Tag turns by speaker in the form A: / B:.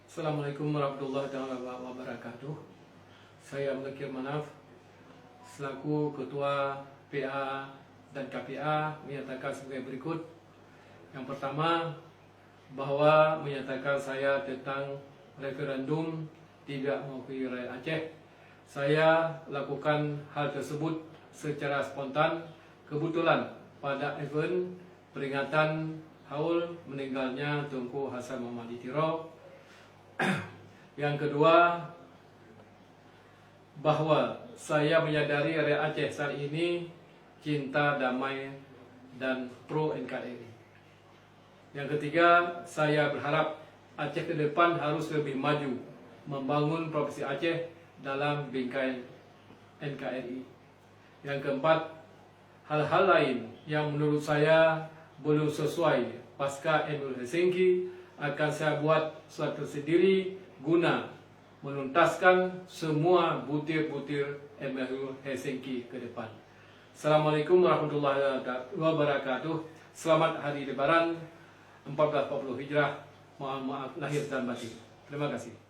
A: Assalamualaikum warahmatullahi wabarakatuh. Saya Mulkir Manaf selaku Ketua PA dan KPA menyatakan sebagai berikut. Yang pertama, bahwa menyatakan saya tentang referendum tidak mewakili rakyat Aceh. Saya lakukan hal tersebut secara spontan kebetulan pada event peringatan haul meninggalnya Tunku Hasan Muhammad Itiro. Yang kedua, bahwa saya menyadari rakyat Aceh saat ini cinta damai dan pro NKRI. Yang ketiga, saya berharap Aceh ke depan harus lebih maju membangun Provinsi Aceh dalam bingkai NKRI. Yang keempat, hal-hal lain yang menurut saya belum sesuai pasca MOU Helsinki akan saya buat suatu sendiri guna menuntaskan semua butir-butir MOU Helsinki ke depan. Assalamualaikum warahmatullahi wabarakatuh. Selamat Hari Lebaran 1440 Hijrah. Mohon maaf lahir dan batin. Terima kasih.